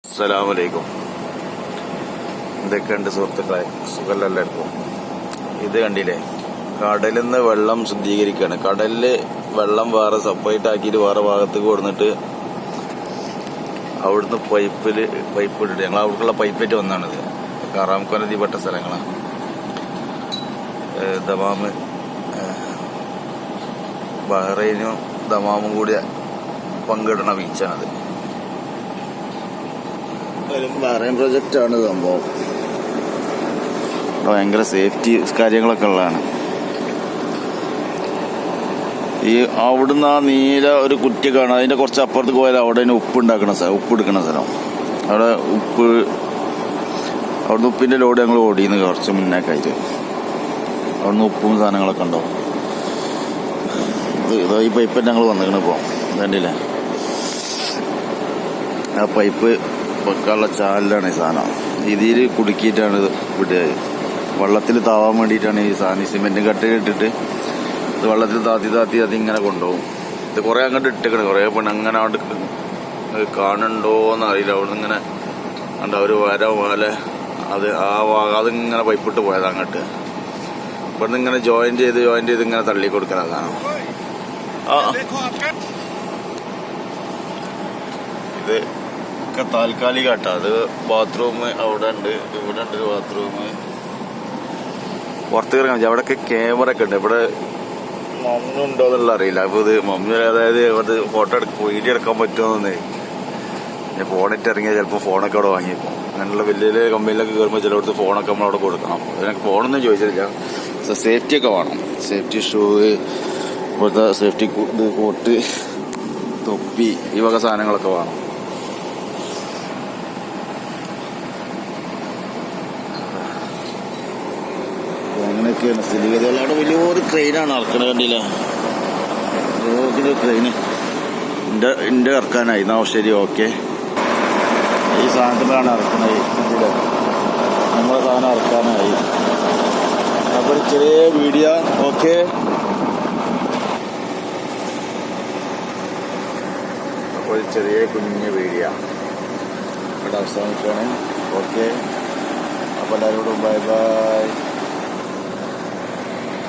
അസ്സലാമലൈക്കും. എന്തൊക്കെയുണ്ട് സുഹൃത്തുക്കളെ? സുഖമല്ലായിരിക്കും. ഇത് കണ്ടില്ലേ, കടലിൽ നിന്ന് വെള്ളം ശുദ്ധീകരിക്കുകയാണ്. കടലില് വെള്ളം വേറെ സെപ്പറേറ്റ് ആക്കിയിട്ട് വേറെ ഭാഗത്തേക്ക് കൊടുത്തിട്ട് അവിടുന്ന് പൈപ്പ് ഇട്ടിട്ട് ഞങ്ങൾ അവിടേക്കുള്ള പൈപ്പേറ്റ് വന്നാണിത്. കറാംകൊലതിപ്പെട്ട സ്ഥലങ്ങളാണ്. ദമാമ്, ബഹ്റൈനും ദമാമും കൂടി പങ്കിടുന്ന ബീച്ചാണത്. ബഹ്റൈൻ പ്രൊജക്റ്റാണ് സംഭവം. ഭയങ്കര സേഫ്റ്റി കാര്യങ്ങളൊക്കെ ഉള്ളതാണ്. ഈ അവിടുന്ന് ആ നീല ഒരു കുറ്റി കാണാം. അതിന്റെ കുറച്ച് അപ്പുറത്ത് പോയാൽ അവിടെ ഉപ്പ് ഉണ്ടാക്കുന്ന സ്ഥലം, ഉപ്പ് എടുക്കുന്ന സ്ഥലം. അവിടെ അവിടുന്ന് ഉപ്പിന്റെ ലോഡ് ഞങ്ങൾ ഓടിയെന്ന് കുറച്ച് മുന്നേക്ക് ആയിട്ട്. അവിടുന്ന് ഉപ്പും സാധനങ്ങളൊക്കെ ഉണ്ടാവും. ഈ പൈപ്പ് ഞങ്ങൾ വന്നിരിക്കണം ഇപ്പോൾ. കണ്ടില്ലേ, ആ പൈപ്പ് വെക്കാനുള്ള ചാലിലാണ് ഈ സാധനം. ഇതിൽ കുടുക്കിയിട്ടാണ് ഇത് വിടുക. വെള്ളത്തിൽ താവാൻ വേണ്ടിയിട്ടാണ് ഈ സാധനം. സിമെന്റ് കട്ടയിട്ടിട്ട് ഇത് വെള്ളത്തിൽ താത്തി അതിങ്ങനെ കൊണ്ടുപോകും. ഇത് കുറെ അങ്ങോട്ട് ഇട്ടേക്കണം. കുറെ പെണ്ണ് അങ്ങനെ അവിടെ കാണുന്നുണ്ടോന്ന് അറിയില്ല. അവിടെ നിന്ന് ഇങ്ങനെ കണ്ട ഒരു വല അത് അതിങ്ങനെ പൈപ്പിട്ട് പോയത് അങ്ങോട്ട്. ഇവിടുന്ന് ഇങ്ങനെ ജോയിൻ ചെയ്ത് ഇങ്ങനെ തള്ളി കൊടുക്കണം സാധനം. ഇത് ഒക്കെ താൽക്കാലികമായിട്ടാ. അത് ബാത്റൂം അവിടെ ഉണ്ട്, ഇവിടെ ഉണ്ട് ബാത്റൂം. പുറത്ത് ഇറങ്ങാൻ പറ്റും. അവിടെയൊക്കെ ക്യാമറ ഒക്കെ ഉണ്ട്. ഇവിടെ മമ്മുണ്ടോ എന്നുള്ള അറിയില്ല. അപ്പൊ ഇത് മമ്മി, അതായത് ഇവിടെ വീഡിയോ എടുക്കാൻ പറ്റുമോന്നേ. ഞാൻ ഫോണിട്ട് ഇറങ്ങിയാൽ ചിലപ്പോൾ ഫോണൊക്കെ അവിടെ വാങ്ങിയേക്കും. അങ്ങനെയുള്ള വലിയ വലിയ കമ്പനിയിലൊക്കെ കയറുമ്പോൾ ചിലയിടത്ത് ഫോണൊക്കെ നമ്മളവിടെ കൊടുക്കണം. അതിനൊക്കെ ഫോണൊന്നും ചോദിച്ചില്ല. സേഫ്റ്റി ഒക്കെ വേണം. സേഫ്റ്റി ഷൂ, ഇപ്പോഴത്തെ സേഫ്റ്റി കോട്ട്, തൊപ്പി, ഈ വക സാധനങ്ങളൊക്കെ വേണം. അങ്ങനെയൊക്കെയാണ് സ്ഥിതിഗതികൾ. അവിടെ വലിയൊരു ട്രെയിനാണ് ഇറക്കണത്. കണ്ടില്ലേ, ട്രെയിന് ഇന്റെ ഇറക്കാനായി. എന്നാ ശരി, ഓക്കെ. ഈ സാധനത്തിലാണ് ഇറക്കണത്. കണ്ടില്ലേ, നമ്മളെ സാധനം ഇറക്കാനായി. അപ്പോൾ ചെറിയ വീഡിയോ, ഓക്കെ. അപ്പോൾ ചെറിയ കുഞ്ഞ് വീഡിയോ ഇവിടെ അവസാനിക്കുകയാണ്. ഓക്കെ, അപ്പോൾ എല്ലാവരോടും ബൈ ബൈ.